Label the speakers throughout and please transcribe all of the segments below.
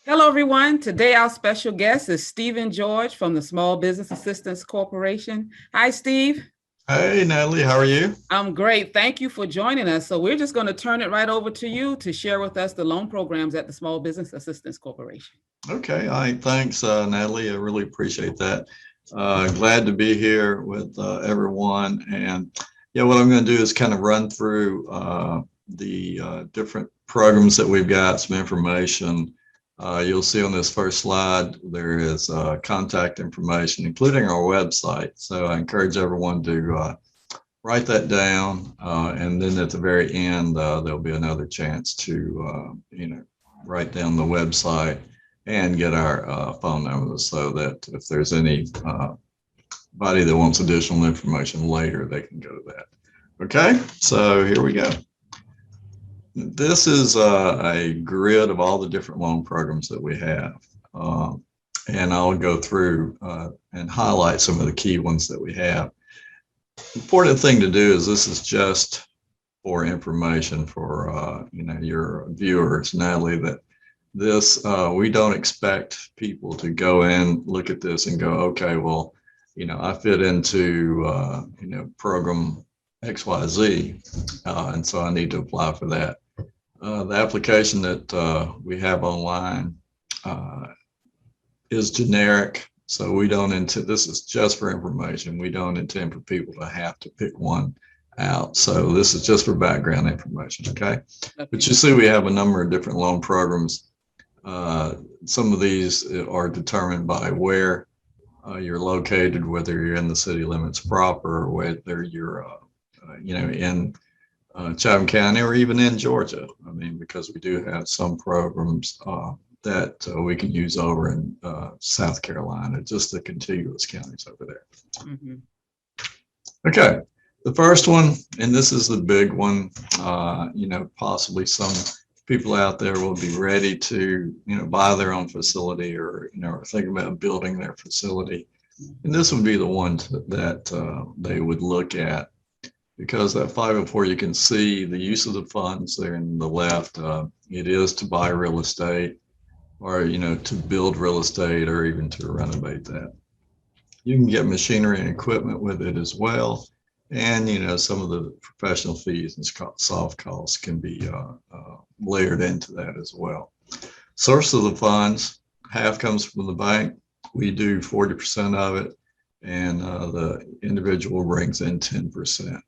Speaker 1: Hello, everyone. Today, our special guest is Stephen George from the Small Business Assistance Corporation. Hi, Steve.
Speaker 2: Hey, Natalie, how are you?
Speaker 1: I'm great. Thank you for joining us. So, we're just going to turn it right over to you to share with us the loan programs at the Small Business Assistance Corporation.
Speaker 2: Okay, all right, thanks, Natalie. I really appreciate that. Glad to be here with everyone. And yeah, what I'm going to do is kind of run through the different programs that we've got, some information. You'll see on this first slide, there is contact information, including our website. So I encourage everyone to write that down. And then at the very end, there'll be another chance to, write down the website and get our phone numbers so that if there's anybody that wants additional information later, they can go to that. Okay, so here we go. This is a grid of all the different loan programs that we have. And I'll go through and highlight some of the key ones that we have. Important thing to do is this is just for information for your viewers, Natalie, that this we don't expect people to go in, look at this and go, okay, well, I fit into program XYZ, and so I need to apply for that. The application that we have online is generic, so we don't intend, this is just for information. We don't intend for people to have to pick one out. So this is just for background information, okay? But you see we have a number of different loan programs. Some of these are determined by where you're located, whether you're in the city limits proper, or whether you're, in Chatham County or even in Georgia. I mean, because we do have some programs that we can use over in South Carolina, just the contiguous counties over there. Mm-hmm. Okay, the first one, and this is the big one, possibly some people out there will be ready to, buy their own facility or, or think about building their facility. And this would be the one that they would look at, because that 504, you can see the use of the funds there in the left. It is to buy real estate or, to build real estate or even to renovate that. You can get machinery and equipment with it as well. And, some of the professional fees and soft costs can be layered into that as well. Source of the funds, half comes from the bank. We do 40% of it, and the individual brings in 10%.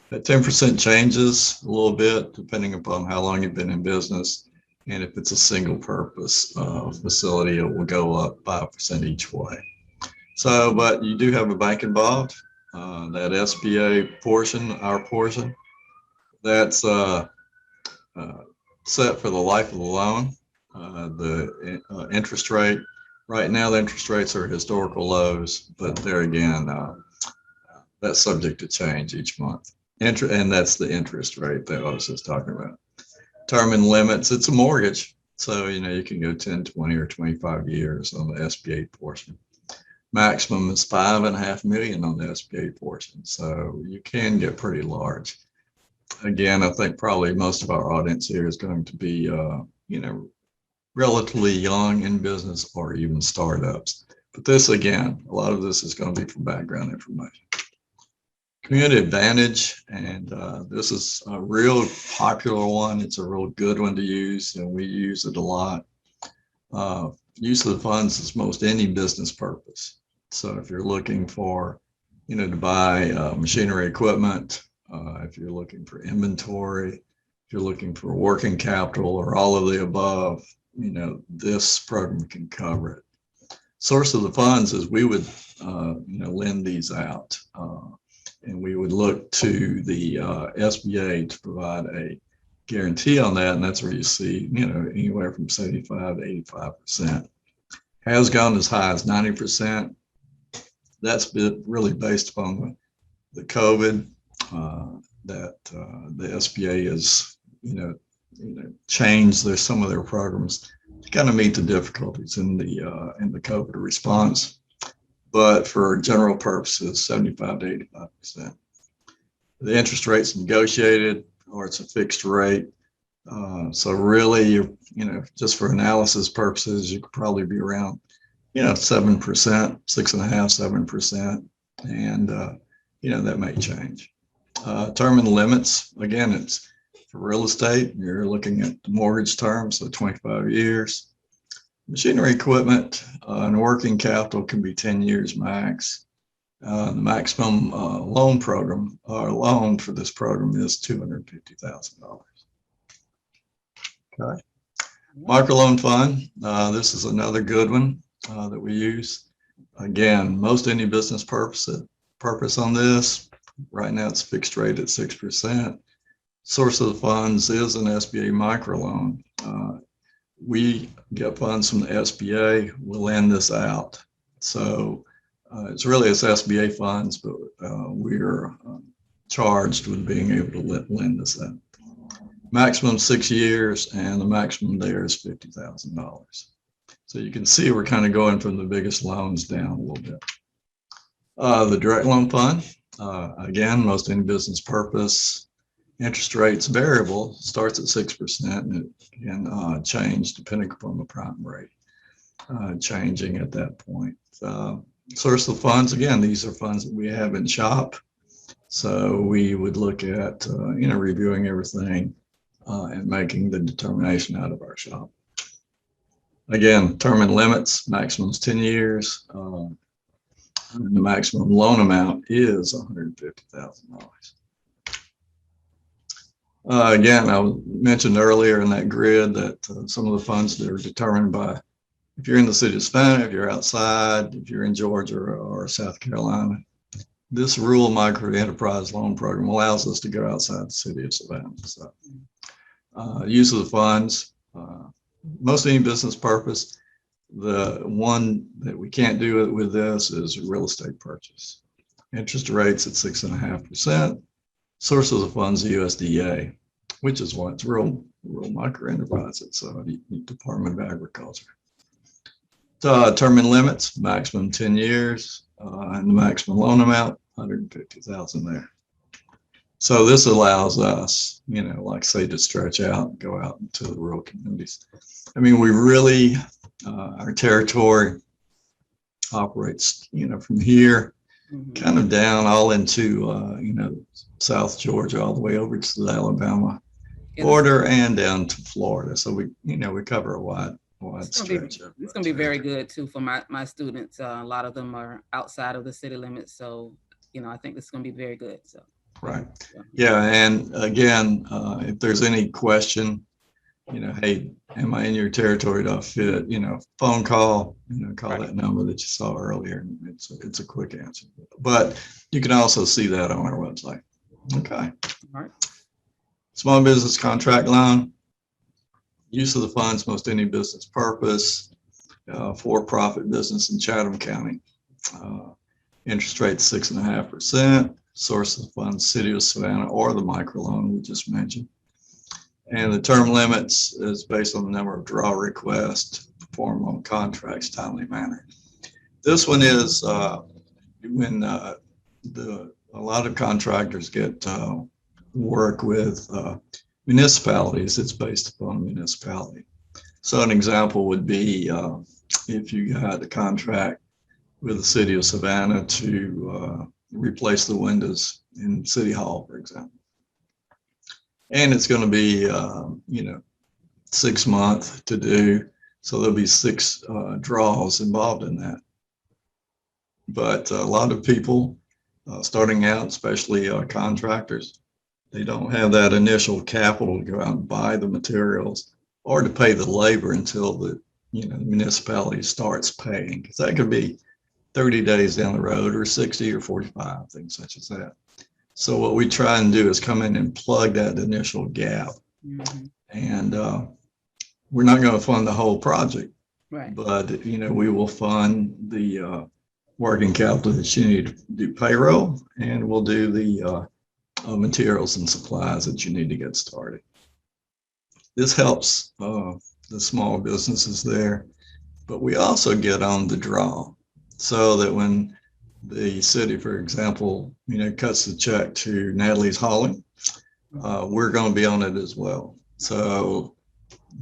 Speaker 2: That 10% changes a little bit depending upon how long you've been in business. And if it's a single purpose facility, it will go up 5% each way. So, but you do have a bank involved. That SBA portion, our portion, that's set for the life of the loan. The interest rate, right now the interest rates are historical lows, but there again, that's subject to change each month. And that's the interest rate that I was just talking about. Term and limits, it's a mortgage. So, you can go 10, 20, or 25 years on the SBA portion. Maximum is $5.5 million on the SBA portion. So you can get pretty large. Again, I think probably most of our audience here is going to be, relatively young in business or even startups. But this, again, a lot of this is going to be for background information. Community Advantage, and this is a real popular one. It's a real good one to use, and we use it a lot. Use of the funds is most any business purpose. So if you're looking for, to buy machinery equipment, if you're looking for inventory, if you're looking for working capital or all of the above, this program can cover it. Source of the funds is we would, lend these out. And we would look to the SBA to provide a guarantee on that. And that's where you see, anywhere from 75 to 85%. Has gone as high as 90%. That's been really based upon the COVID that the SBA has, changed some of their programs to kind of meet the difficulties in the COVID response. But for general purposes, 75 to 85%. The interest rate's negotiated, or it's a fixed rate. So really, just for analysis purposes, you could probably be around, 7%, 6.5%, 7%. And, that may change. Term and limits, again, it's for real estate, you're looking at the mortgage term, so 25 years. Machinery, equipment, and working capital can be 10 years max. The maximum loan program or loan for this program is $250,000. Okay. Microloan fund. This is another good one that we use. Again, most any business purpose on this. Right now it's fixed rate at 6%. Source of the funds is an SBA microloan. We get funds from the SBA. We'll lend this out. So it's really it's SBA funds, but we're charged with being able to lend this out. Maximum 6 years, and the maximum there is $50,000. So you can see we're kind of going from the biggest loans down a little bit. The direct loan fund, again, most any business purpose, interest rates variable, starts at 6%, and it can change depending upon the prime rate, changing at that point. Source of funds, again, these are funds that we have in shop. So we would look at, reviewing everything and making the determination out of our shop. Again, term and limits, maximum is 10 years. And the maximum loan amount is $150,000. Again, I mentioned earlier in that grid that some of the funds that are determined by if you're in the city of Savannah, if you're outside, if you're in Georgia or South Carolina, this rural micro enterprise loan program allows us to go outside the city of Savannah. So, use of the funds, most any business purpose. The one that we can't do with this is real estate purchase. Interest rates at 6.5%. Source of the funds, the USDA, which is what it's rural micro enterprise. It's the Department of Agriculture. Term and limits, maximum 10 years, and the maximum loan amount, $150,000 there. So this allows us, like say, to stretch out and go out into the rural communities. I mean, we really, our territory operates, from here, kind of down all into, South Georgia, all the way over to the Alabama border and down to Florida. So we cover a wide stretch.
Speaker 1: It's going to be very good too for my students. A lot of them are outside of the city limits. So, I think this is going to be very good. So.
Speaker 2: Right. Yeah. And again, if there's any question, hey, am I in your territory? Do I fit? Phone call, call
Speaker 1: Right.
Speaker 2: that number that you saw earlier. It's a quick answer. But you can also see that on our website. Okay.
Speaker 1: All right.
Speaker 2: Small business contract loan. Use of the funds, most any business purpose, for-profit business in Chatham County. Interest rate 6.5%. Source of funds, city of Savannah, or the microloan we just mentioned. And the term limits is based on the number of draw requests performed on contracts, timely manner. This one is when a lot of contractors get work with municipalities. It's based upon municipality. So an example would be if you had a contract with the city of Savannah to replace the windows in City Hall, for example. And it's going to be, 6 months to do. So there'll be 6 draws involved in that. But a lot of people starting out, especially contractors, they don't have that initial capital to go out and buy the materials or to pay the labor until the municipality starts paying. Because that could be 30 days down the road, or 60 or 45, things such as that. So what we try and do is come in and plug that initial gap. Mm-hmm. And we're not going to fund the whole project,
Speaker 1: right?
Speaker 2: But we will fund the working capital that you need to do payroll, and we'll do the materials and supplies that you need to get started. This helps the small businesses there, but we also get on the draw. So that when the city, for example, cuts the check to Natalie's Hauling, we're going to be on it as well. So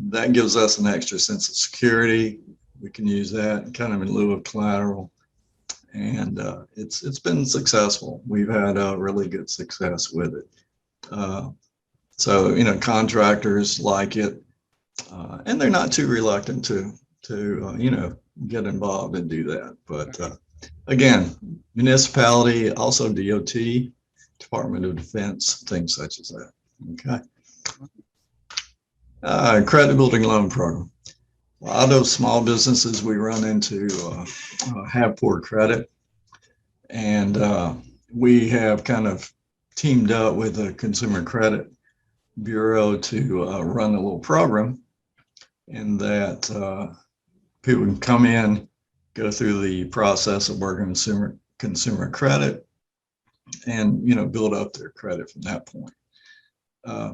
Speaker 2: that gives us an extra sense of security. We can use that kind of in lieu of collateral. And it's been successful. We've had really good success with it. So, contractors like it, and they're not too reluctant to get involved and do that. But again, municipality, also DOT, Department of Defense, things such as that. Okay. Credit building loan program. A lot of small businesses we run into have poor credit, and we have kind of teamed up with the Consumer Credit Bureau to run a little program, in that people can come in, go through the process of working consumer credit, and build up their credit from that point.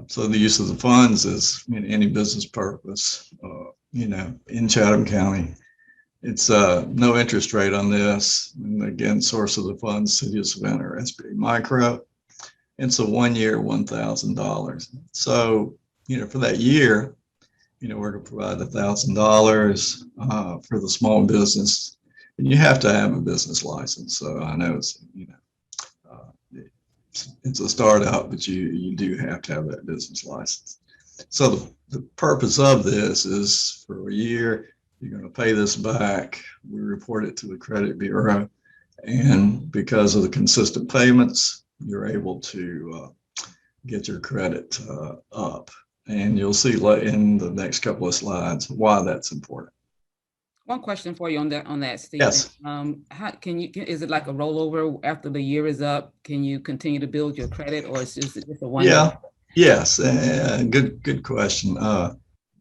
Speaker 2: So the use of the funds is any business purpose, in Chatham County. It's no interest rate on this. And again, source of the funds, City of Savannah or SBA Micro. It's a 1 year, $1,000. So, for that year, we're going to provide $1,000 for the small business. And you have to have a business license. So I know it's a startup, but you do have to have that business license. So the purpose of this is for a year, you're going to pay this back. We report it to the credit bureau. And because of the consistent payments, you're able to get your credit up. And you'll see in the next couple of slides why that's important.
Speaker 1: One question for you on that, Steve.
Speaker 2: Yes.
Speaker 1: How is it like a rollover after the year is up? Can you continue to build your credit, or is it just a one?
Speaker 2: Yeah. Yes. Good question.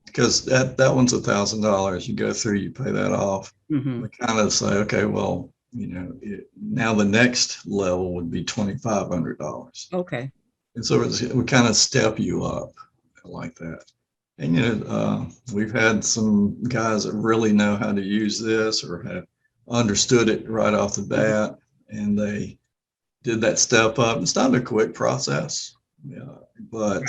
Speaker 2: Because that one's $1,000. You go through, you pay that off.
Speaker 1: Mm-hmm.
Speaker 2: We kind of say, okay, well, now the next level would be $2,500.
Speaker 1: Okay.
Speaker 2: And so we kind of step you up like that. And, we've had some guys that really know how to use this or have understood it right off the bat, and they did that step up. It's not a quick process, but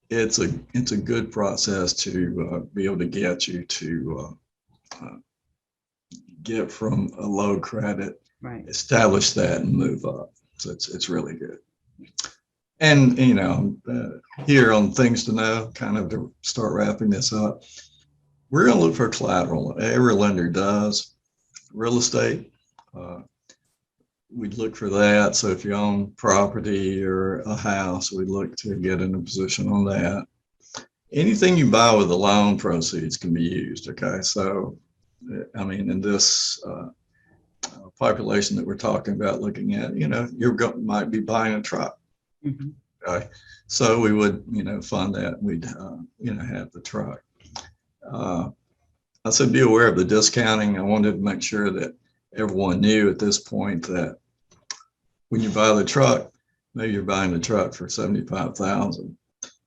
Speaker 2: it's a good process to be able to get you to get from a low credit,
Speaker 1: right,
Speaker 2: establish that and move up. So it's really good. And, here on things to know, kind of to start wrapping this up, we're going to look for collateral. Every lender does. Real estate, we'd look for that. So if you own property or a house, we'd look to get in a position on that. Anything you buy with the loan proceeds can be used. Okay. So, in this population that we're talking about looking at, might be buying a truck.
Speaker 1: Mm-hmm.
Speaker 2: Okay. So we would, fund that. We'd, have the truck. I said, be aware of the discounting. I wanted to make sure that everyone knew at this point that when you buy the truck, maybe you're buying the truck for $75,000,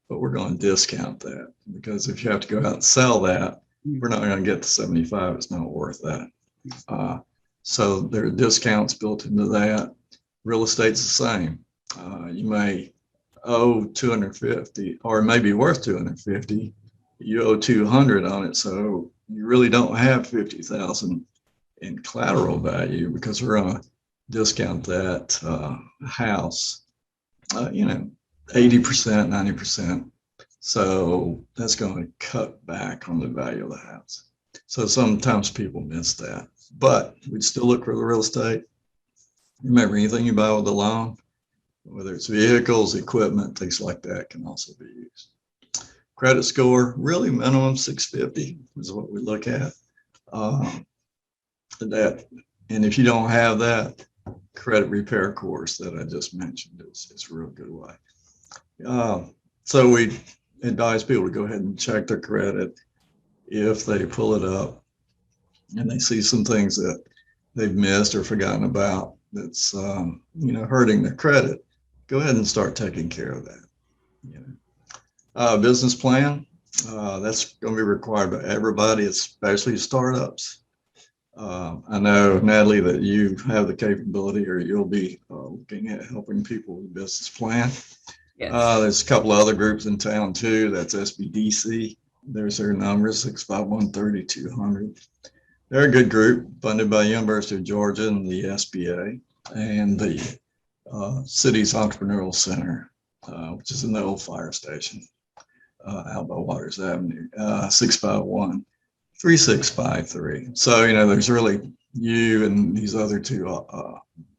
Speaker 2: but we're going to discount that, because if you have to go out and sell that, we're not going to get to 75. It's not worth that. So there are discounts built into that. Real estate's the same. You may owe 250, or it may be worth 250. You owe 200 on it, so you really don't have 50,000 in collateral value, because we're going to discount that house, 80%, 90%. So that's going to cut back on the value of the house. So sometimes people miss that, but we'd still look for the real estate. Remember, anything you buy with a loan, whether it's vehicles, equipment, things like that, can also be used. Credit score, really minimum 650 is what we look at. And if you don't have that, credit repair course that I just mentioned is a real good way. So we advise people to go ahead and check their credit. If they pull it up and they see some things that they've missed or forgotten about that's hurting their credit, go ahead and start taking care of that. Business plan, that's going to be required by everybody, especially startups. I know, Natalie, that you have the capability, or you'll be looking at helping people with a business plan.
Speaker 1: Yes.
Speaker 2: There's a couple of other groups in town too. That's SBDC. There's their number, 651-3200. They're a good group funded by University of Georgia and the SBA and the city's entrepreneurial center, which is in the old fire station out by Waters Avenue, 651-3653. So, you know, there's really you and these other two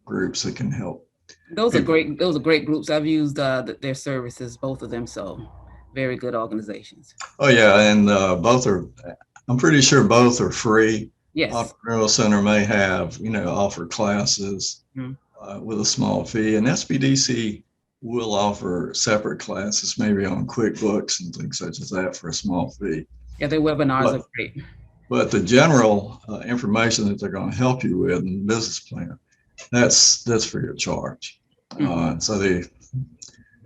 Speaker 2: groups that can help.
Speaker 1: Those are great. Those are great groups. I've used their services, both of them. So very good organizations.
Speaker 2: Oh yeah, and both are. I'm pretty sure both are free.
Speaker 1: Yes.
Speaker 2: Entrepreneurial Center may have, you know, offer classes with a small fee, and SBDC will offer separate classes, maybe on QuickBooks and things such as that for a small fee.
Speaker 1: Yeah, their webinars are great.
Speaker 2: But the general information that they're going to help you with in the business plan, that's free of charge. So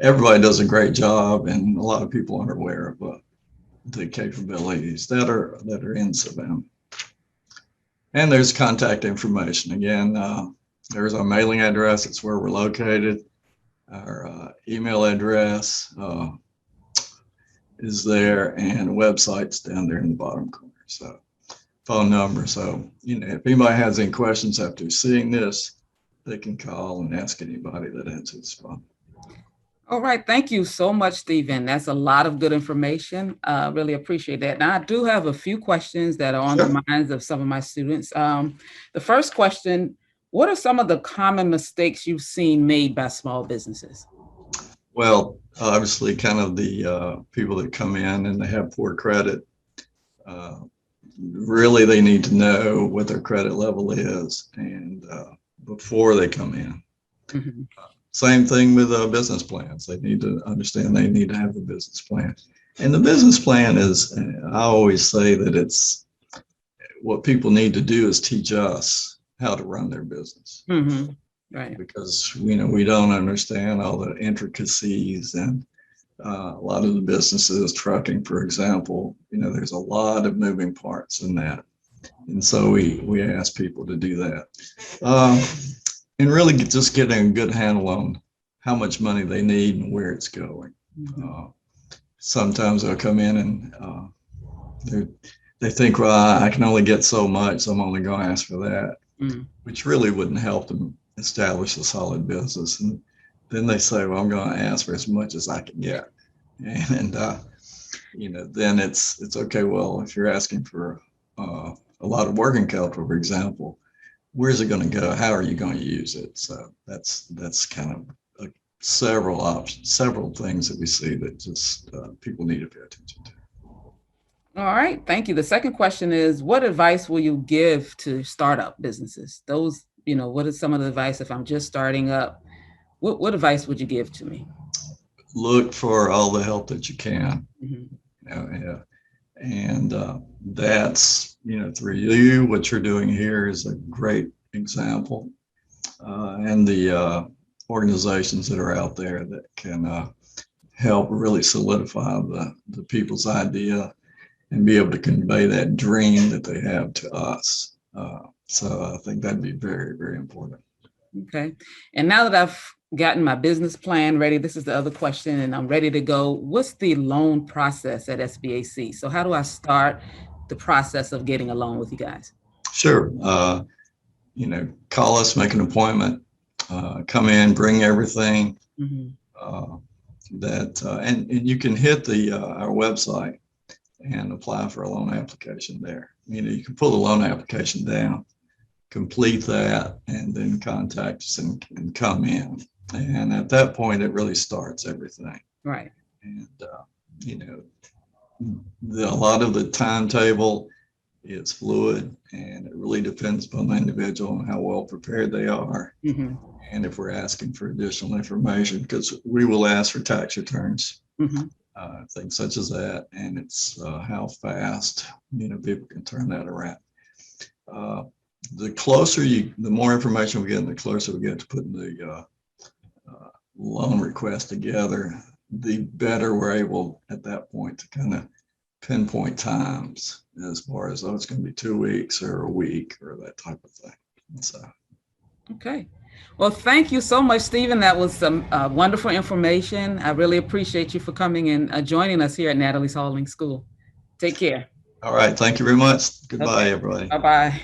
Speaker 2: everybody does a great job, and a lot of people aren't aware of the capabilities that are in Savannah. And there's contact information. Again, there's our mailing address. It's where we're located. Our email address is there, and website's down there in the bottom corner. So phone number. So, you know, if anybody has any questions after seeing this, they can call and ask anybody that answers the phone.
Speaker 1: All right. Thank you so much, Stephen. That's a lot of good information. Really appreciate that. Now, I do have a few questions that are on the minds of some of my students. The first question, what are some of the common mistakes you've seen made by small businesses?
Speaker 2: Well, obviously, kind of the people that come in and they have poor credit, really they need to know what their credit level is and before they come in. Same thing with business plans. They need to understand they need to have a business plan. And the business plan is, I always say that it's what people need to do is teach us how to run their business.
Speaker 1: Right.
Speaker 2: Because, you know, we don't understand all the intricacies, and a lot of the businesses, trucking, for example, you know, there's a lot of moving parts in that. And so we ask people to do that. And really just getting a good handle on how much money they need and where it's going. Sometimes they'll come in and they think, well, I can only get so much, so I'm only going to ask for that, which really wouldn't help them establish a solid business. And then they say, well, I'm going to ask for as much as I can get. And you know, then it's okay. Well, if you're asking for a lot of working capital, for example, where's it going to go? How are you going to use it? So that's kind of several options, several things that we see that just people need to pay attention to.
Speaker 1: All right, thank you. The second question is, what advice will you give to startup businesses? Those, you know, what is some of the advice if I'm just starting up? What advice would you give to me?
Speaker 2: Look for all the help that you can. You know, and that's, you know, through you, what you're doing here is a great example. And the organizations that are out there that can help really solidify the people's idea and be able to convey that dream that they have to us. So I think that'd be very, very important.
Speaker 1: Okay. And now that I've gotten my business plan ready, this is the other question, and I'm ready to go. What's the loan process at SBAC? So how do I start the process of getting a loan with you guys?
Speaker 2: Sure. You know, call us, make an appointment, come in, bring everything and you can hit our website and apply for a loan application there. You know, you can pull the loan application down, complete that, and then contact us and come in. And at that point, it really starts everything.
Speaker 1: Right.
Speaker 2: And, you know, a lot of the timetable is fluid, and it really depends upon the individual and how well prepared they are. And if we're asking for additional information, because we will ask for tax returns, things such as that, and it's how fast, you know, people can turn that around. The more information we get, and the closer we get to putting the loan request together, the better we're able at that point to kind of pinpoint times as far as, oh, it's going to be 2 weeks or a week or that type of thing. So
Speaker 1: Okay. Well, thank you so much, Stephen. That was some wonderful information. I really appreciate you for coming and joining us here at Natalie's Hauling School. Take care.
Speaker 2: All right. Thank you very much. Goodbye,
Speaker 1: Okay.
Speaker 2: everybody.
Speaker 1: Bye-bye.